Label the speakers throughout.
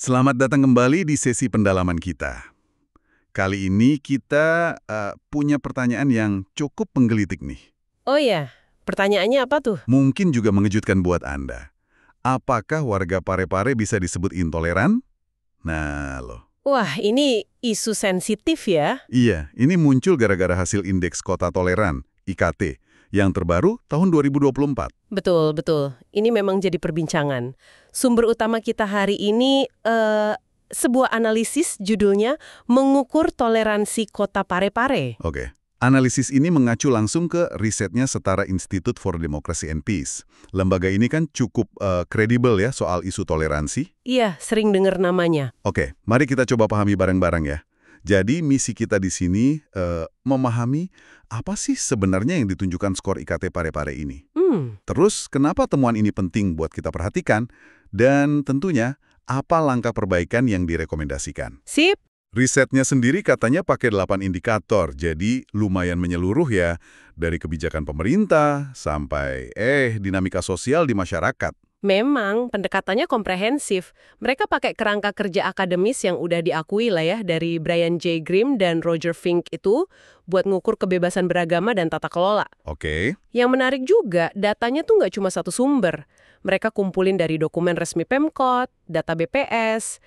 Speaker 1: Selamat datang kembali di sesi pendalaman kita. Kali ini kita punya pertanyaan yang cukup menggelitik nih.
Speaker 2: Oh iya, pertanyaannya apa tuh?
Speaker 1: Mungkin juga mengejutkan buat Anda. Apakah warga Parepare bisa disebut intoleran? Nah loh.
Speaker 2: Wah, ini isu sensitif ya.
Speaker 1: Iya, ini muncul gara-gara hasil Indeks Kota Toleran, IKT, yang terbaru tahun 2024.
Speaker 2: Betul, betul. Ini memang jadi perbincangan. Sumber utama kita hari ini sebuah analisis judulnya Mengukur Toleransi Kota Parepare.
Speaker 1: Oke. Analisis ini mengacu langsung ke risetnya Setara Institute for Democracy and Peace. Lembaga ini kan cukup kredibel ya soal isu toleransi.
Speaker 2: Iya, sering dengar namanya.
Speaker 1: Oke, mari kita coba pahami bareng-bareng ya. Jadi misi kita di sini memahami apa sih sebenarnya yang ditunjukkan skor IKT Parepare ini. Terus kenapa temuan ini penting buat kita perhatikan, dan tentunya apa langkah perbaikan yang direkomendasikan.
Speaker 2: Sip.
Speaker 1: Risetnya sendiri katanya pakai 8 indikator, jadi lumayan menyeluruh ya, dari kebijakan pemerintah sampai dinamika sosial di masyarakat.
Speaker 2: Memang pendekatannya komprehensif. Mereka pakai kerangka kerja akademis yang udah diakui lah ya dari Brian J. Grimm dan Roger Fink itu buat ngukur kebebasan beragama dan tata kelola.
Speaker 1: Oke.
Speaker 2: Yang menarik juga, datanya tuh nggak cuma satu sumber. Mereka kumpulin dari dokumen resmi Pemkot, data BPS,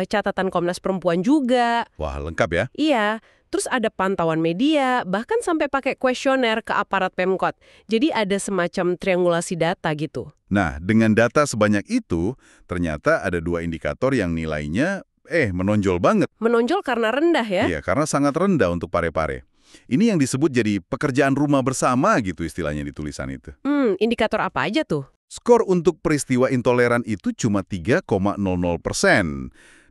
Speaker 2: catatan Komnas Perempuan juga.
Speaker 1: Wah, lengkap ya.
Speaker 2: Iya, terus ada pantauan media, bahkan sampai pakai kuesioner ke aparat Pemkot. Jadi ada semacam triangulasi data gitu.
Speaker 1: Nah, dengan data sebanyak itu, ternyata ada 2 indikator yang nilainya menonjol banget.
Speaker 2: Menonjol karena rendah ya?
Speaker 1: Iya, karena sangat rendah untuk Parepare. Ini yang disebut jadi pekerjaan rumah bersama gitu istilahnya di tulisan itu.
Speaker 2: Indikator apa aja tuh?
Speaker 1: Skor untuk peristiwa intoleran itu cuma 3,00%.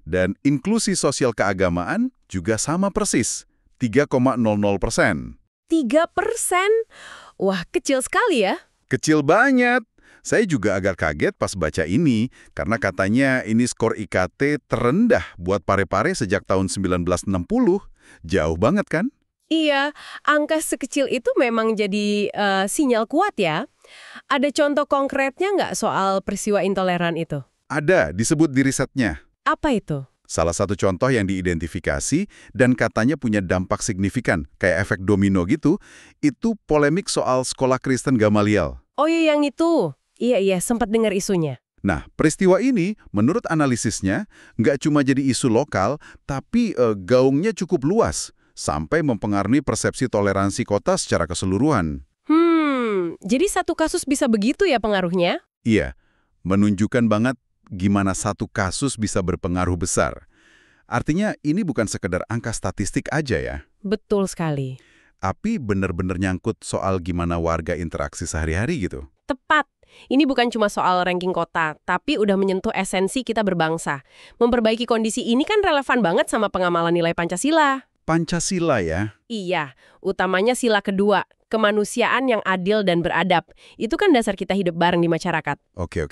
Speaker 1: Dan inklusi sosial keagamaan juga sama persis, 3,00%.
Speaker 2: 3%? Wah, kecil sekali ya.
Speaker 1: Kecil banget. Saya juga agak kaget pas baca ini, karena katanya ini skor IKT terendah buat Parepare sejak tahun 1960. Jauh banget kan?
Speaker 2: Iya, angka sekecil itu memang jadi sinyal kuat ya. Ada contoh konkretnya nggak soal peristiwa intoleran itu?
Speaker 1: Ada, disebut di risetnya.
Speaker 2: Apa itu?
Speaker 1: Salah satu contoh yang diidentifikasi dan katanya punya dampak signifikan, kayak efek domino gitu, itu polemik soal sekolah Kristen Gamaliel.
Speaker 2: Oh iya, yang itu. Iya, sempat dengar isunya.
Speaker 1: Nah, peristiwa ini, menurut analisisnya, nggak cuma jadi isu lokal, tapi gaungnya cukup luas, sampai mempengaruhi persepsi toleransi kota secara keseluruhan.
Speaker 2: Jadi satu kasus bisa begitu ya pengaruhnya?
Speaker 1: Iya, menunjukkan banget gimana satu kasus bisa berpengaruh besar. Artinya ini bukan sekedar angka statistik aja ya.
Speaker 2: Betul sekali.
Speaker 1: Tapi benar-benar nyangkut soal gimana warga interaksi sehari-hari gitu.
Speaker 2: Tepat. Ini bukan cuma soal ranking kota, tapi udah menyentuh esensi kita berbangsa. Memperbaiki kondisi ini kan relevan banget sama pengamalan nilai Pancasila.
Speaker 1: Pancasila ya?
Speaker 2: Iya, utamanya sila kedua, kemanusiaan yang adil dan beradab. Itu kan dasar kita hidup bareng di masyarakat.
Speaker 1: Oke.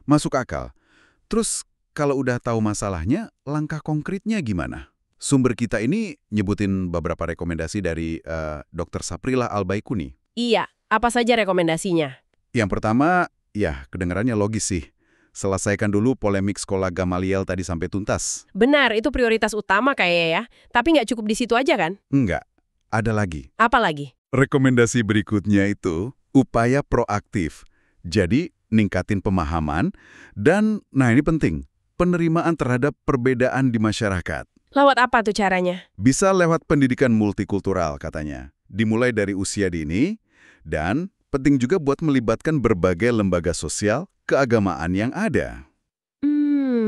Speaker 1: Masuk akal. Terus kalau udah tahu masalahnya, langkah konkretnya gimana? Sumber kita ini nyebutin beberapa rekomendasi dari Dr. Saprila Albaikuni.
Speaker 2: Iya, apa saja rekomendasinya?
Speaker 1: Yang pertama, ya kedengarannya logis sih. Selesaikan dulu polemik sekolah Gamaliel tadi sampai tuntas.
Speaker 2: Benar, itu prioritas utama kayaknya ya. Tapi nggak cukup di situ aja kan?
Speaker 1: Enggak, ada lagi.
Speaker 2: Apa lagi?
Speaker 1: Rekomendasi berikutnya itu upaya proaktif. Jadi, ningkatin pemahaman dan, nah ini penting, penerimaan terhadap perbedaan di masyarakat.
Speaker 2: Lewat apa tuh caranya?
Speaker 1: Bisa lewat pendidikan multikultural katanya. Dimulai dari usia dini dan penting juga buat melibatkan berbagai lembaga sosial keagamaan yang ada.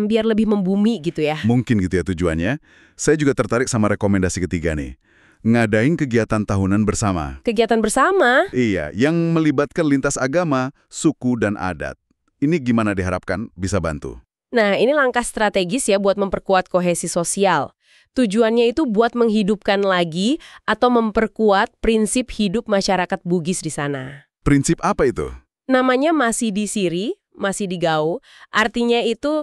Speaker 2: Biar lebih membumi gitu ya.
Speaker 1: Mungkin gitu ya tujuannya. Saya juga tertarik sama rekomendasi ketiga nih. Ngadain kegiatan tahunan bersama.
Speaker 2: Kegiatan bersama?
Speaker 1: Iya, yang melibatkan lintas agama, suku, dan adat. Ini gimana diharapkan bisa bantu?
Speaker 2: Nah, ini langkah strategis ya buat memperkuat kohesi sosial. Tujuannya itu buat menghidupkan lagi atau memperkuat prinsip hidup masyarakat Bugis di sana.
Speaker 1: Prinsip apa itu?
Speaker 2: Namanya masih di Siri, masih di Gau. Artinya itu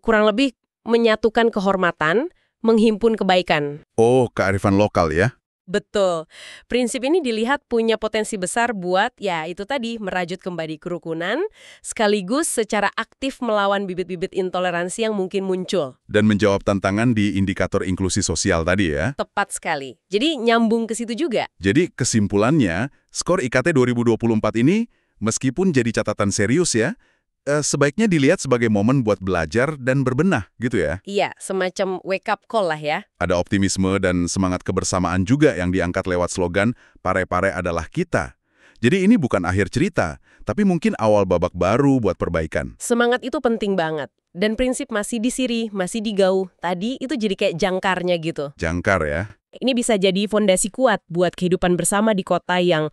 Speaker 2: kurang lebih menyatukan kehormatan, menghimpun kebaikan.
Speaker 1: Oh, kearifan lokal ya?
Speaker 2: Betul. Prinsip ini dilihat punya potensi besar buat, ya itu tadi, merajut kembali kerukunan, sekaligus secara aktif melawan bibit-bibit intoleransi yang mungkin muncul.
Speaker 1: Dan menjawab tantangan di indikator inklusi sosial tadi ya.
Speaker 2: Tepat sekali. Jadi nyambung ke situ juga.
Speaker 1: Jadi kesimpulannya, skor IKT 2024 ini, meskipun jadi catatan serius ya, sebaiknya dilihat sebagai momen buat belajar dan berbenah gitu ya.
Speaker 2: Iya, semacam wake up call lah ya.
Speaker 1: Ada optimisme dan semangat kebersamaan juga yang diangkat lewat slogan Pare-Pare adalah kita. Jadi ini bukan akhir cerita, tapi mungkin awal babak baru buat perbaikan.
Speaker 2: Semangat itu penting banget. Dan prinsip masih disiri, masih digauh. Tadi itu jadi kayak jangkarnya gitu.
Speaker 1: Jangkar ya.
Speaker 2: Ini bisa jadi fondasi kuat buat kehidupan bersama di kota yang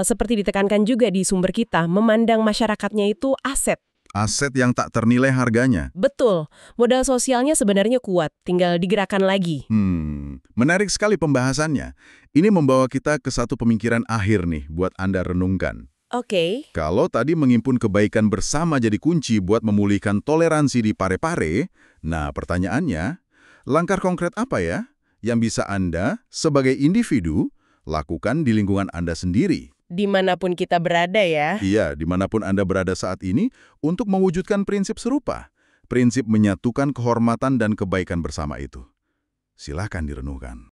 Speaker 2: seperti ditekankan juga di sumber kita, memandang masyarakatnya itu aset.
Speaker 1: Aset yang tak ternilai harganya.
Speaker 2: Betul, modal sosialnya sebenarnya kuat, tinggal digerakkan lagi.
Speaker 1: Menarik sekali pembahasannya. Ini membawa kita ke satu pemikiran akhir nih buat Anda renungkan.
Speaker 2: Oke.
Speaker 1: Kalau tadi mengimpun kebaikan bersama jadi kunci buat memulihkan toleransi di Pare-Pare, nah pertanyaannya, langkah konkret apa ya yang bisa Anda sebagai individu lakukan di lingkungan Anda sendiri?
Speaker 2: Dimanapun kita berada ya.
Speaker 1: Iya, dimanapun Anda berada saat ini untuk mewujudkan prinsip serupa. Prinsip menyatukan kehormatan dan kebaikan bersama itu. Silakan direnungkan.